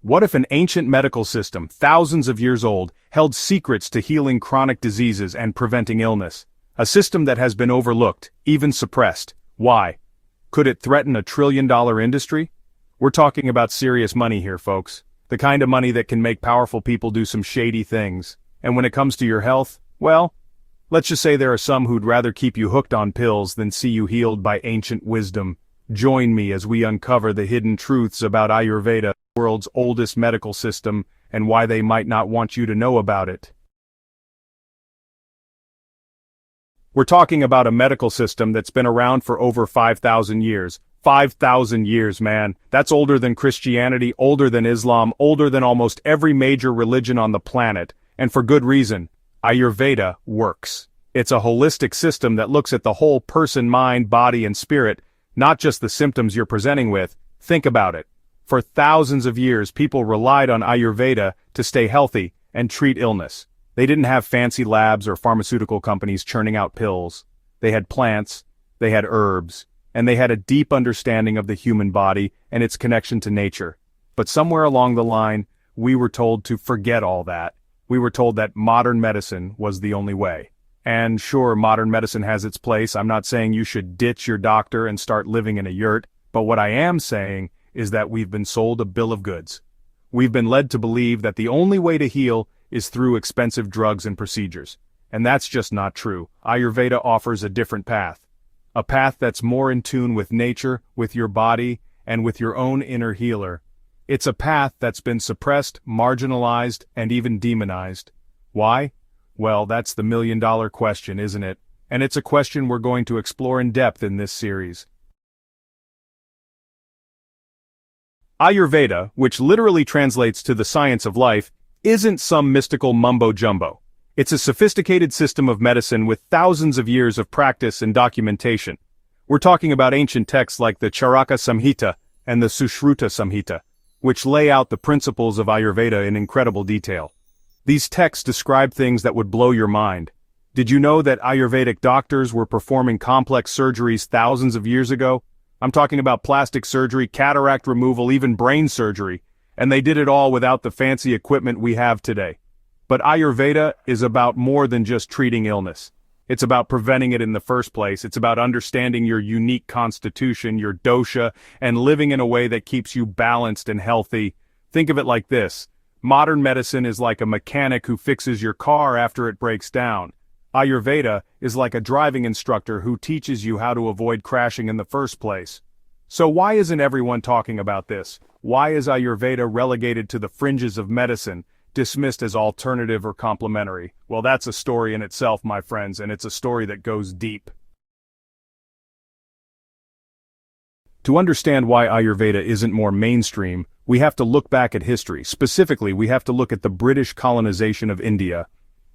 What if an ancient medical system, thousands of years old, held secrets to healing chronic diseases and preventing illness? A system that has been overlooked, even suppressed. Why? Could it threaten a trillion-dollar industry? We're talking about serious money here, folks. The kind of money that can make powerful people do some shady things. And when it comes to your health, well, let's just say there are some who'd rather keep you hooked on pills than see you healed by ancient wisdom. Join me as we uncover the hidden truths about Ayurveda, the world's oldest medical system, and why they might not want you to know about it. We're talking about a medical system that's been around for over 5,000 years. 5,000 years, man. That's older than Christianity, older than Islam, older than almost every major religion on the planet. And for good reason. Ayurveda works. It's a holistic system that looks at the whole person, mind, body, and spirit, not just the symptoms you're presenting with. Think about it. For thousands of years, people relied on Ayurveda to stay healthy and treat illness. They didn't have fancy labs or pharmaceutical companies churning out pills. They had plants, they had herbs, and they had a deep understanding of the human body and its connection to nature. But somewhere along the line, we were told to forget all that. We were told that modern medicine was the only way. And sure, modern medicine has its place. I'm not saying you should ditch your doctor and start living in a yurt, but what I am saying is that we've been sold a bill of goods. We've been led to believe that the only way to heal is through expensive drugs and procedures. And that's just not true. Ayurveda offers a different path. A path that's more in tune with nature, with your body, and with your own inner healer. It's a path that's been suppressed, marginalized, and even demonized. Why? Well, that's the million-dollar question, isn't it? And it's a question we're going to explore in depth in this series. Ayurveda, which literally translates to the science of life, isn't some mystical mumbo-jumbo. It's a sophisticated system of medicine with thousands of years of practice and documentation. We're talking about ancient texts like the Charaka Samhita and the Sushruta Samhita, which lay out the principles of Ayurveda in incredible detail. These texts describe things that would blow your mind. Did you know that Ayurvedic doctors were performing complex surgeries thousands of years ago? I'm talking about plastic surgery, cataract removal, even brain surgery, and they did it all without the fancy equipment we have today. But Ayurveda is about more than just treating illness. It's about preventing it in the first place. It's about understanding your unique constitution, your dosha, and living in a way that keeps you balanced and healthy. Think of it like this. Modern medicine is like a mechanic who fixes your car after it breaks down. Ayurveda is like a driving instructor who teaches you how to avoid crashing in the first place. So why isn't everyone talking about this? Why is Ayurveda relegated to the fringes of medicine, dismissed as alternative or complementary? Well, that's a story in itself, my friends, and it's a story that goes deep. To understand why Ayurveda isn't more mainstream, we have to look back at history. Specifically, we have to look at the British colonization of India.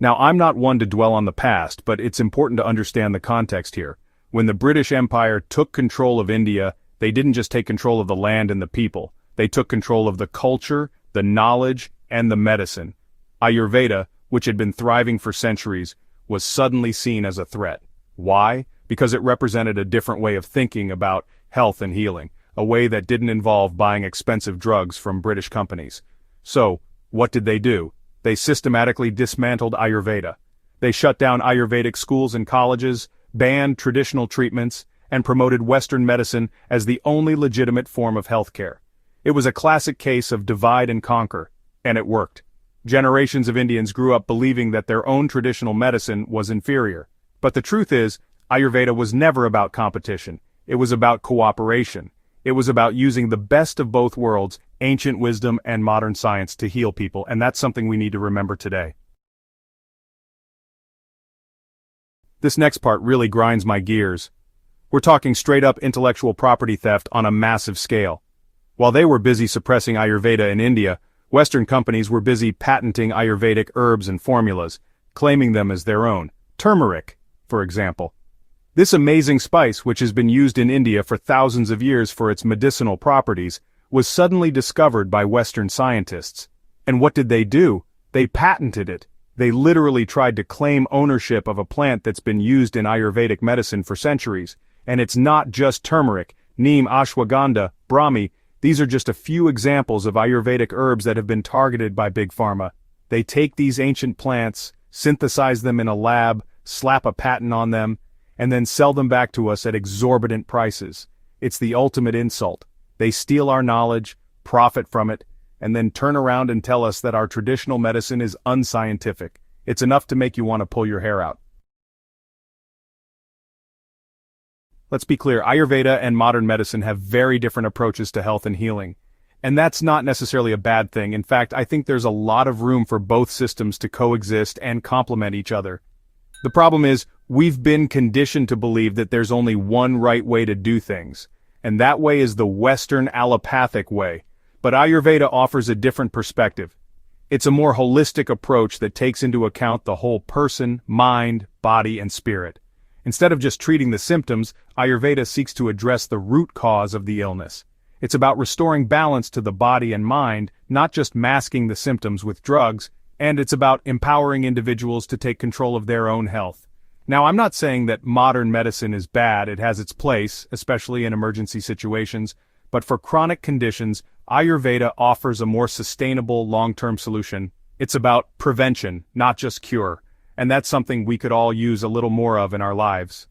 Now, I'm not one to dwell on the past, but it's important to understand the context here. When the British Empire took control of India, they didn't just take control of the land and the people. They took control of the culture, the knowledge, and the medicine. Ayurveda, which had been thriving for centuries, was suddenly seen as a threat. Why? Because it represented a different way of thinking about health and healing, a way that didn't involve buying expensive drugs from British companies. So, what did they do? They systematically dismantled Ayurveda. They shut down Ayurvedic schools and colleges, banned traditional treatments, and promoted Western medicine as the only legitimate form of healthcare. It was a classic case of divide and conquer, and it worked. Generations of Indians grew up believing that their own traditional medicine was inferior. But the truth is, Ayurveda was never about competition. It was about cooperation. It was about using the best of both worlds, ancient wisdom and modern science, to heal people, and that's something we need to remember today. This next part really grinds my gears. We're talking straight-up intellectual property theft on a massive scale. While they were busy suppressing Ayurveda in India, Western companies were busy patenting Ayurvedic herbs and formulas, claiming them as their own. Turmeric, for example. This amazing spice, which has been used in India for thousands of years for its medicinal properties, was suddenly discovered by Western scientists. And what did they do? They patented it. They literally tried to claim ownership of a plant that's been used in Ayurvedic medicine for centuries. And it's not just turmeric, neem, ashwagandha, brahmi. These are just a few examples of Ayurvedic herbs that have been targeted by Big Pharma. They take these ancient plants, synthesize them in a lab, slap a patent on them, and then sell them back to us at exorbitant prices. It's the ultimate insult. They steal our knowledge, profit from it, and then turn around and tell us that our traditional medicine is unscientific. It's enough to make you want to pull your hair out. Let's be clear, Ayurveda and modern medicine have very different approaches to health and healing. And that's not necessarily a bad thing. In fact, I think there's a lot of room for both systems to coexist and complement each other. The problem is, we've been conditioned to believe that there's only one right way to do things, and that way is the Western allopathic way. But Ayurveda offers a different perspective. It's a more holistic approach that takes into account the whole person, mind, body, and spirit. Instead of just treating the symptoms, Ayurveda seeks to address the root cause of the illness. It's about restoring balance to the body and mind, not just masking the symptoms with drugs, and it's about empowering individuals to take control of their own health. Now, I'm not saying that modern medicine is bad. It has its place, especially in emergency situations, but for chronic conditions, Ayurveda offers a more sustainable long-term solution. It's about prevention, not just cure, and that's something we could all use a little more of in our lives.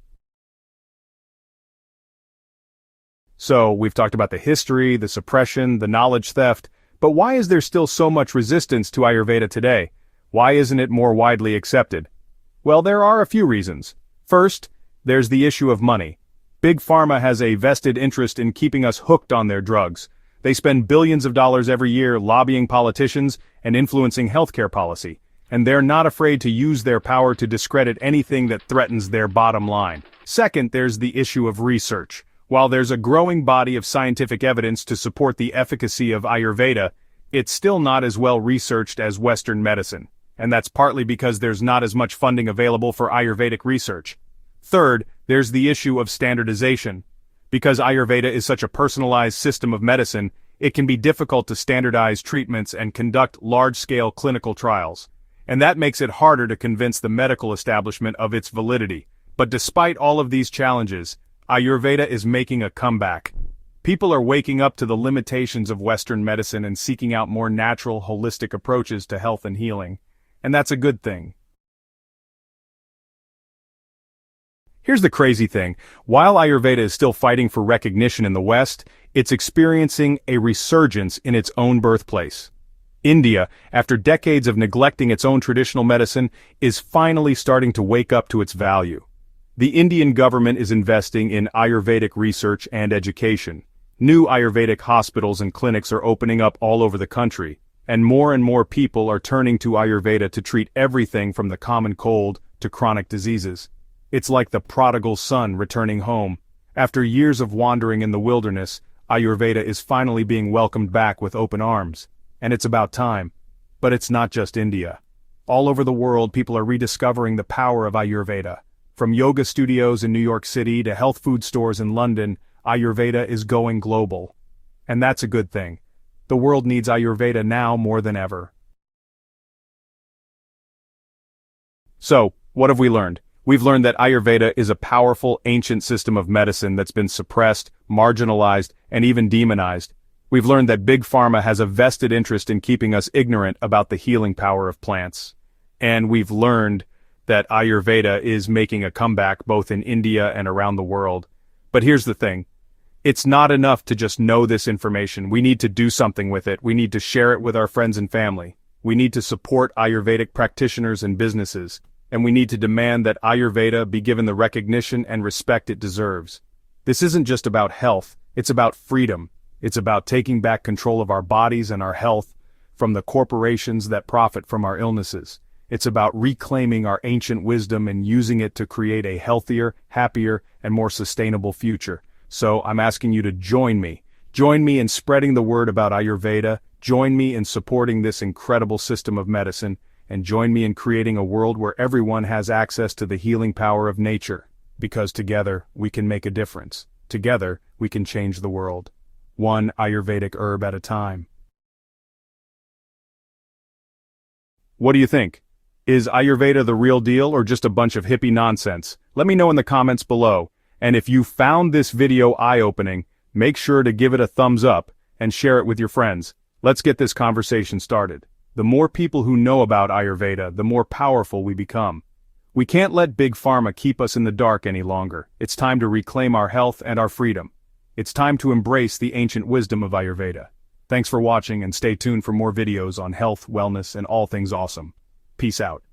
So, we've talked about the history, the suppression, the knowledge theft, but why is there still so much resistance to Ayurveda today? Why isn't it more widely accepted? Well, there are a few reasons. First, there's the issue of money. Big Pharma has a vested interest in keeping us hooked on their drugs. They spend billions of dollars every year lobbying politicians and influencing healthcare policy, and they're not afraid to use their power to discredit anything that threatens their bottom line. Second, there's the issue of research. While there's a growing body of scientific evidence to support the efficacy of Ayurveda, it's still not as well researched as Western medicine, and that's partly because there's not as much funding available for Ayurvedic research. Third, there's the issue of standardization. Because Ayurveda is such a personalized system of medicine, it can be difficult to standardize treatments and conduct large-scale clinical trials. And that makes it harder to convince the medical establishment of its validity. But despite all of these challenges, Ayurveda is making a comeback. People are waking up to the limitations of Western medicine and seeking out more natural, holistic approaches to health and healing. And that's a good thing. Here's the crazy thing. While Ayurveda is still fighting for recognition in the West, it's experiencing a resurgence in its own birthplace. India, after decades of neglecting its own traditional medicine, is finally starting to wake up to its value. The Indian government is investing in Ayurvedic research and education. New Ayurvedic hospitals and clinics are opening up all over the country, and more people are turning to Ayurveda to treat everything from the common cold to chronic diseases. It's like the prodigal son returning home. After years of wandering in the wilderness, Ayurveda is finally being welcomed back with open arms. And it's about time. But it's not just India. All over the world, people are rediscovering the power of Ayurveda. From yoga studios in New York City to health food stores in London, Ayurveda is going global. And that's a good thing. The world needs Ayurveda now more than ever. So, what have we learned? We've learned that Ayurveda is a powerful, ancient system of medicine that's been suppressed, marginalized, and even demonized. We've learned that Big Pharma has a vested interest in keeping us ignorant about the healing power of plants. And we've learned that Ayurveda is making a comeback both in India and around the world. But here's the thing. It's not enough to just know this information. We need to do something with it. We need to share it with our friends and family. We need to support Ayurvedic practitioners and businesses. And we need to demand that Ayurveda be given the recognition and respect it deserves. This isn't just about health, it's about freedom. It's about taking back control of our bodies and our health from the corporations that profit from our illnesses. It's about reclaiming our ancient wisdom and using it to create a healthier, happier, and more sustainable future. So I'm asking you to join me. Join me in spreading the word about Ayurveda, join me in supporting this incredible system of medicine, and join me in creating a world where everyone has access to the healing power of nature. Because together, we can make a difference. Together, we can change the world. One Ayurvedic herb at a time. What do you think? Is Ayurveda the real deal or just a bunch of hippie nonsense? Let me know in the comments below. And if you found this video eye-opening, make sure to give it a thumbs up and share it with your friends. Let's get this conversation started. The more people who know about Ayurveda, the more powerful we become. We can't let Big Pharma keep us in the dark any longer. It's time to reclaim our health and our freedom. It's time to embrace the ancient wisdom of Ayurveda. Thanks for watching and stay tuned for more videos on health, wellness, and all things awesome. Peace out.